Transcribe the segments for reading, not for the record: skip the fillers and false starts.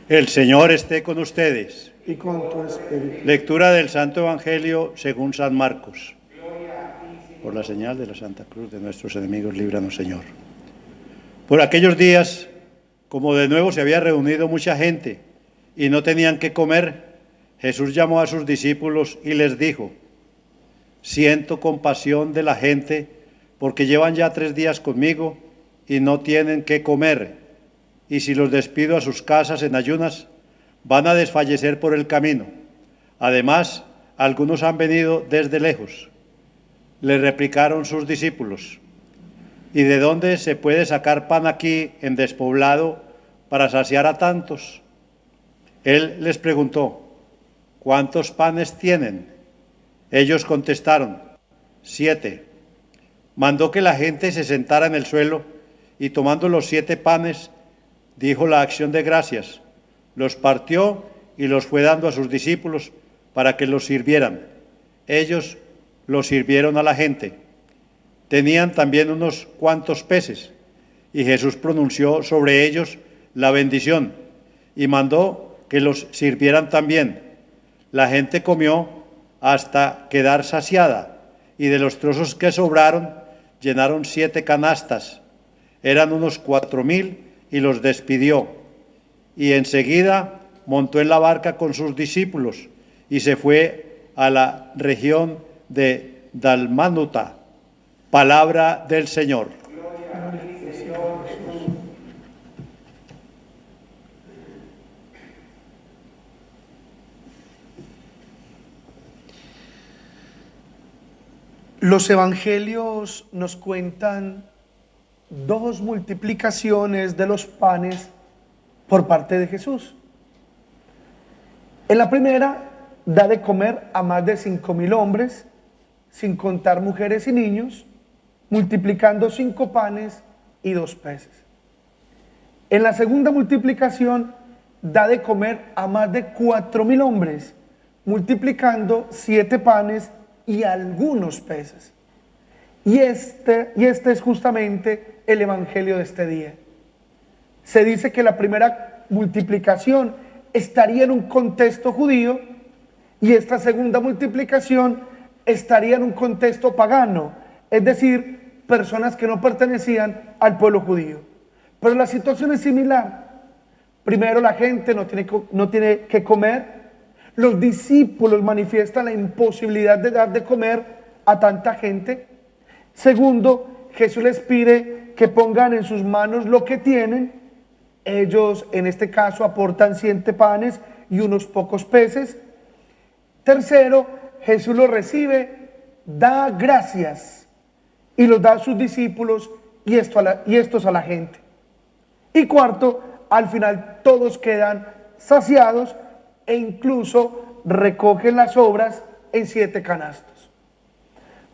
El Señor esté con ustedes. Y con tu espíritu. Lectura del Santo Evangelio según San Marcos. Por la señal de la Santa Cruz de nuestros enemigos, líbranos, Señor. Por aquellos días, como de nuevo se había reunido mucha gente y no tenían qué comer, Jesús llamó a sus discípulos y les dijo: siento compasión de la gente porque llevan ya 3 días conmigo y no tienen qué comer, y si los despido a sus casas en ayunas, van a desfallecer por el camino. Además, algunos han venido desde lejos. Le replicaron sus discípulos: ¿y de dónde se puede sacar pan aquí en despoblado para saciar a tantos? Él les preguntó: ¿cuántos panes tienen? Ellos contestaron: 7. Mandó que la gente se sentara en el suelo y, tomando los 7 panes, dijo la acción de gracias, los partió y los fue dando a sus discípulos para que los sirvieran. Ellos los sirvieron a la gente. Tenían también unos cuantos peces, y Jesús pronunció sobre ellos la bendición y mandó que los sirvieran también. La gente comió hasta quedar saciada, y de los trozos que sobraron llenaron 7 canastas. Eran unos 4.000 y los despidió. Y enseguida montó en la barca con sus discípulos y se fue a la región de Dalmánuta. Palabra del Señor. Los evangelios nos cuentan 2 multiplicaciones de los panes por parte de Jesús. En la primera, da de comer a más de 5.000 hombres, sin contar mujeres y niños, multiplicando 5 panes y 2 peces. En la segunda multiplicación, da de comer a más de 4.000 hombres, multiplicando 7 panes y algunos peces. Y este es justamente el evangelio de este día. Se dice que la primera multiplicación estaría en un contexto judío y esta segunda multiplicación estaría en un contexto pagano, es decir, personas que no pertenecían al pueblo judío. Pero la situación es similar. Primero, la gente no tiene que comer. Los discípulos manifiestan la imposibilidad de dar de comer a tanta gente. Segundo, Jesús les pide que pongan en sus manos lo que tienen. Ellos, en este caso, aportan 7 panes y unos pocos peces. Tercero, Jesús los recibe, da gracias y los da a sus discípulos y estos a la gente. Y cuarto, al final todos quedan saciados e incluso recogen las sobras en 7 canastos.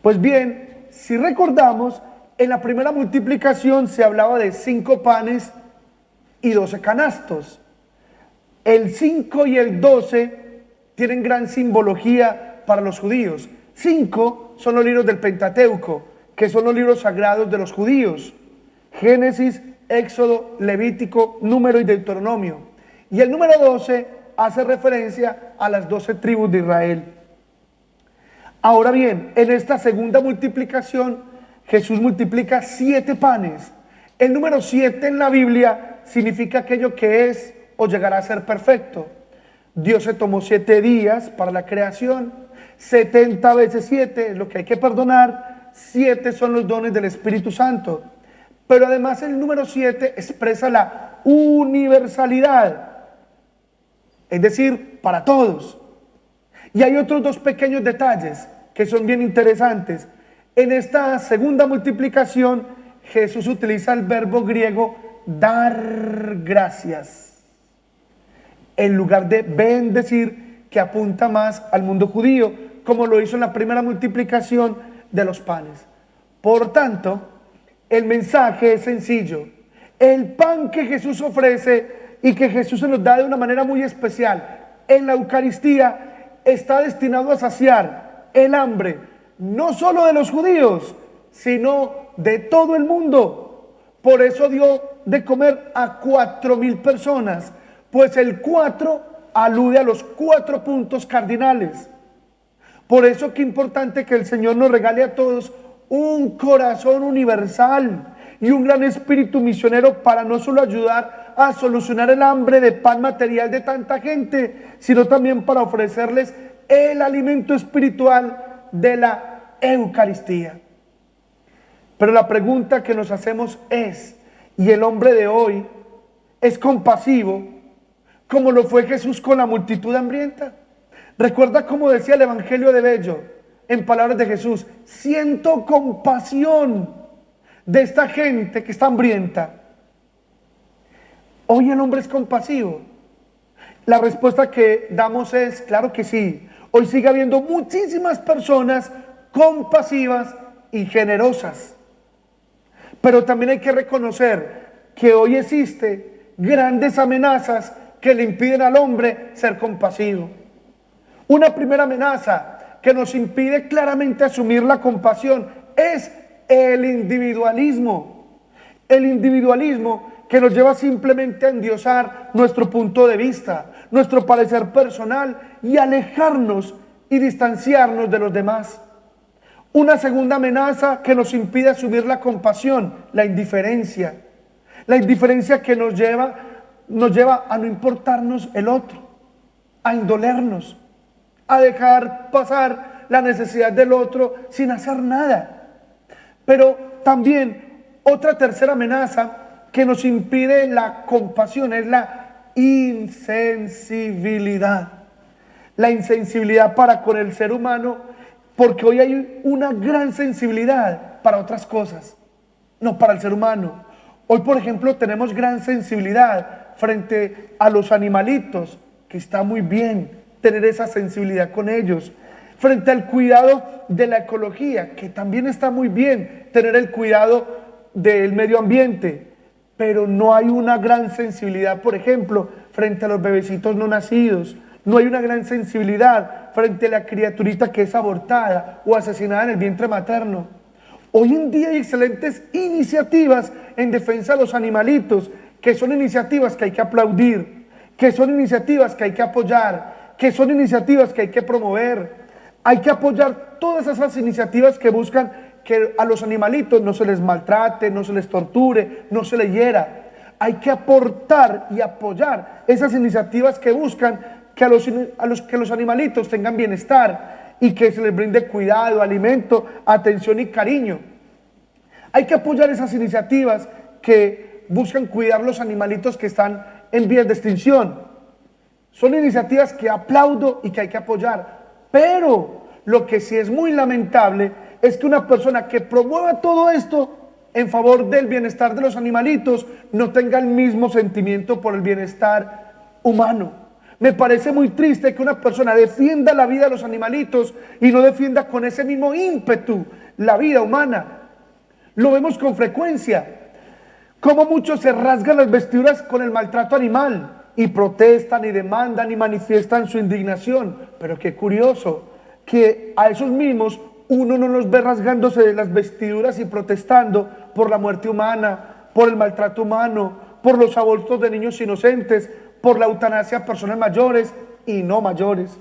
Pues bien, si recordamos, en la primera multiplicación se hablaba de 5 panes y 12 canastos. El 5 y el 12 tienen gran simbología para los judíos. 5 son los libros del Pentateuco, que son los libros sagrados de los judíos: Génesis, Éxodo, Levítico, Número y Deuteronomio. Y el número 12 hace referencia a las 12 tribus de Israel. Ahora bien, en esta segunda multiplicación, Jesús multiplica 7 panes. El número 7 en la Biblia significa aquello que es o llegará a ser perfecto. Dios se tomó 7 días para la creación. 70 veces 7 es lo que hay que perdonar. 7 son los dones del Espíritu Santo. Pero además el número 7 expresa la universalidad, es decir, para todos. Y hay otros 2 pequeños detalles que son bien interesantes. En esta segunda multiplicación, Jesús utiliza el verbo griego dar gracias, en lugar de bendecir, que apunta más al mundo judío, como lo hizo en la primera multiplicación de los panes. Por tanto, el mensaje es sencillo. El pan que Jesús ofrece y que Jesús se nos da de una manera muy especial en la Eucaristía está destinado a saciar el hambre, no solo de los judíos, sino de todo el mundo. Por eso dio de comer a 4.000 personas, Pues el 4 alude a los 4 puntos cardinales. Por eso qué importante que el Señor nos regale a todos un corazón universal y un gran espíritu misionero para no solo ayudar a solucionar el hambre de pan material de tanta gente, sino también para ofrecerles el alimento espiritual de la Eucaristía. Pero la pregunta que nos hacemos es, ¿y el hombre de hoy es compasivo como lo fue Jesús con la multitud hambrienta? Recuerda cómo decía el Evangelio de Bello, en palabras de Jesús: siento compasión de esta gente que está hambrienta. ¿Hoy el hombre es compasivo? La respuesta que damos es, claro que sí. Hoy sigue habiendo muchísimas personas compasivas y generosas. Pero también hay que reconocer que hoy existen grandes amenazas que le impiden al hombre ser compasivo. Una primera amenaza que nos impide claramente asumir la compasión es el individualismo. El individualismo que nos lleva simplemente a endiosar nuestro punto de vista, nuestro parecer personal y alejarnos y distanciarnos de los demás. Una segunda amenaza que nos impide asumir la compasión, la indiferencia. La indiferencia que nos lleva a no importarnos el otro, a indolernos, a dejar pasar la necesidad del otro sin hacer nada. Pero también otra tercera amenaza que nos impide la compasión es la insensibilidad. La insensibilidad para con el ser humano, porque hoy hay una gran sensibilidad para otras cosas, no para el ser humano. Hoy, por ejemplo, tenemos gran sensibilidad frente a los animalitos, que está muy bien tener esa sensibilidad con ellos. Frente al cuidado de la ecología, que también está muy bien tener el cuidado del medio ambiente. Pero no hay una gran sensibilidad, por ejemplo, frente a los bebecitos no nacidos. No hay una gran sensibilidad frente a la criaturita que es abortada o asesinada en el vientre materno. Hoy en día hay excelentes iniciativas en defensa de los animalitos, que son iniciativas que hay que aplaudir, que son iniciativas que hay que apoyar, que son iniciativas que hay que promover. Hay que apoyar todas esas iniciativas que buscan que a los animalitos no se les maltrate, no se les torture, no se les hiera. Hay que aportar y apoyar esas iniciativas que buscan que los animalitos tengan bienestar y que se les brinde cuidado, alimento, atención y cariño. Hay que apoyar esas iniciativas que buscan cuidar los animalitos que están en vías de extinción. Son iniciativas que aplaudo y que hay que apoyar. Pero lo que sí es muy lamentable es que una persona que promueva todo esto en favor del bienestar de los animalitos no tenga el mismo sentimiento por el bienestar humano. Me parece muy triste que una persona defienda la vida de los animalitos y no defienda con ese mismo ímpetu la vida humana. Lo vemos con frecuencia, como muchos se rasgan las vestiduras con el maltrato animal y protestan y demandan y manifiestan su indignación. Pero qué curioso que a esos mismos uno no los ve rasgándose de las vestiduras y protestando por la muerte humana, por el maltrato humano, por los abortos de niños inocentes, por la eutanasia a personas mayores y no mayores.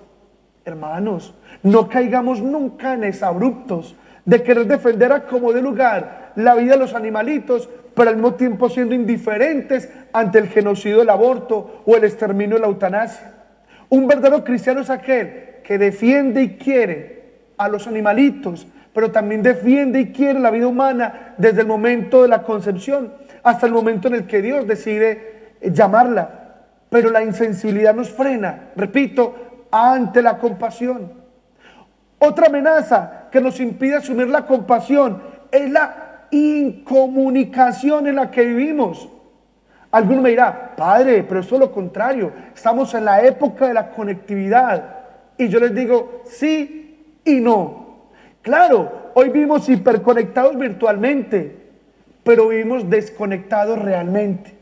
Hermanos, no caigamos nunca en exabruptos de querer defender a como de lugar la vida de los animalitos, pero al mismo tiempo siendo indiferentes ante el genocidio del aborto o el exterminio de la eutanasia. Un verdadero cristiano es aquel que defiende y quiere a los animalitos, pero también defiende y quiere la vida humana desde el momento de la concepción hasta el momento en el que Dios decide llamarla. Pero la insensibilidad nos frena, repito, ante la compasión. Otra amenaza que nos impide asumir la compasión es la incomunicación en la que vivimos. Alguno me dirá: padre, pero esto es lo contrario, estamos en la época de la conectividad. Y yo les digo, sí y no. Claro, hoy vivimos hiperconectados virtualmente, pero vivimos desconectados realmente.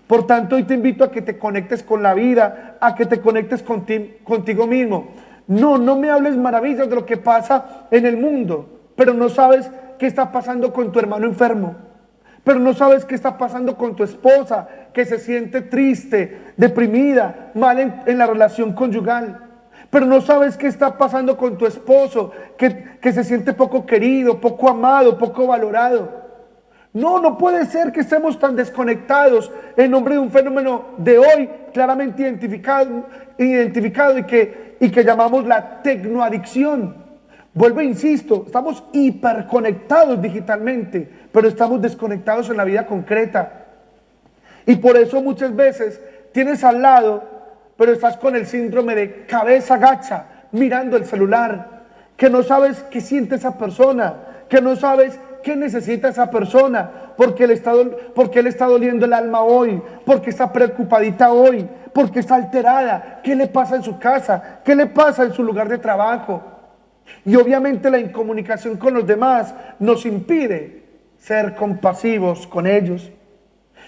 Por tanto, hoy te invito a que te conectes con la vida, a que te conectes contigo mismo. No me hables maravillas de lo que pasa en el mundo, pero no sabes qué está pasando con tu hermano enfermo. pero no sabes qué está pasando con tu esposa, que se siente triste, deprimida, mal en la relación conyugal. Pero no sabes qué está pasando con tu esposo, que se siente poco querido, poco amado, poco valorado. No puede ser que estemos tan desconectados en nombre de un fenómeno de hoy claramente identificado y que llamamos la tecnoadicción. Vuelvo e insisto, estamos hiperconectados digitalmente, pero estamos desconectados en la vida concreta. Y por eso muchas veces tienes al lado, pero estás con el síndrome de cabeza gacha, mirando el celular, que no sabes qué siente esa persona, que no sabes qué necesita esa persona, porque le está doliendo el alma hoy, porque está preocupadita hoy, porque está alterada, qué le pasa en su casa, qué le pasa en su lugar de trabajo. Y obviamente la incomunicación con los demás nos impide ser compasivos con ellos.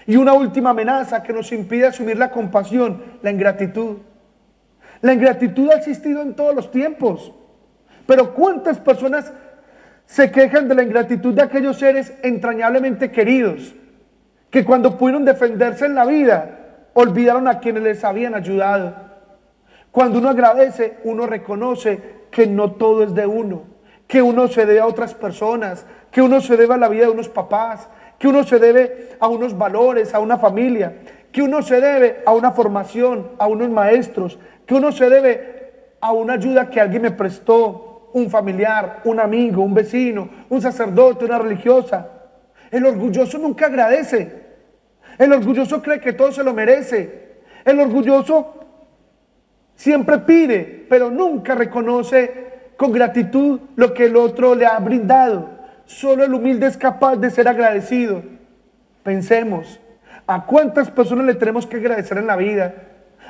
Y una última amenaza que nos impide asumir la compasión, la ingratitud. La ingratitud ha existido en todos los tiempos, pero ¿cuántas personas se quejan de la ingratitud de aquellos seres entrañablemente queridos, que cuando pudieron defenderse en la vida, olvidaron a quienes les habían ayudado? Cuando uno agradece, uno reconoce que no todo es de uno, que uno se debe a otras personas, que uno se debe a la vida de unos papás, que uno se debe a unos valores, a una familia, que uno se debe a una formación, a unos maestros, que uno se debe a una ayuda que alguien me prestó, un familiar, un amigo, un vecino, un sacerdote, una religiosa. El orgulloso nunca agradece. El orgulloso cree que todo se lo merece. El orgulloso siempre pide, pero nunca reconoce con gratitud lo que el otro le ha brindado. Solo el humilde es capaz de ser agradecido. Pensemos, ¿a cuántas personas le tenemos que agradecer en la vida?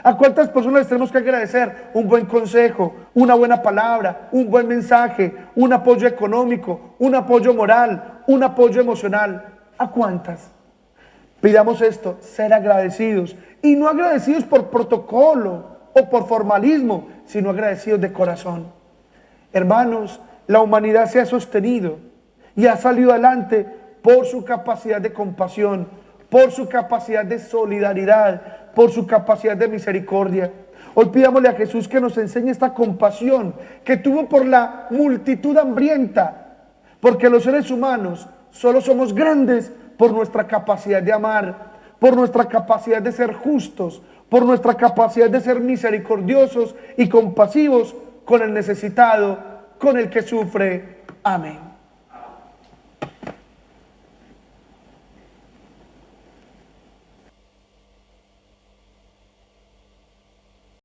¿A cuántas personas les tenemos que agradecer un buen consejo, una buena palabra, un buen mensaje, un apoyo económico, un apoyo moral, un apoyo emocional? ¿A cuántas? Pidamos esto, ser agradecidos. Y no agradecidos por protocolo o por formalismo, sino agradecidos de corazón. Hermanos, la humanidad se ha sostenido y ha salido adelante por su capacidad de compasión, por su capacidad de solidaridad, por su capacidad de misericordia. Hoy pidámosle a Jesús que nos enseñe esta compasión que tuvo por la multitud hambrienta, porque los seres humanos solo somos grandes por nuestra capacidad de amar, por nuestra capacidad de ser justos, por nuestra capacidad de ser misericordiosos y compasivos con el necesitado, con el que sufre. Amén.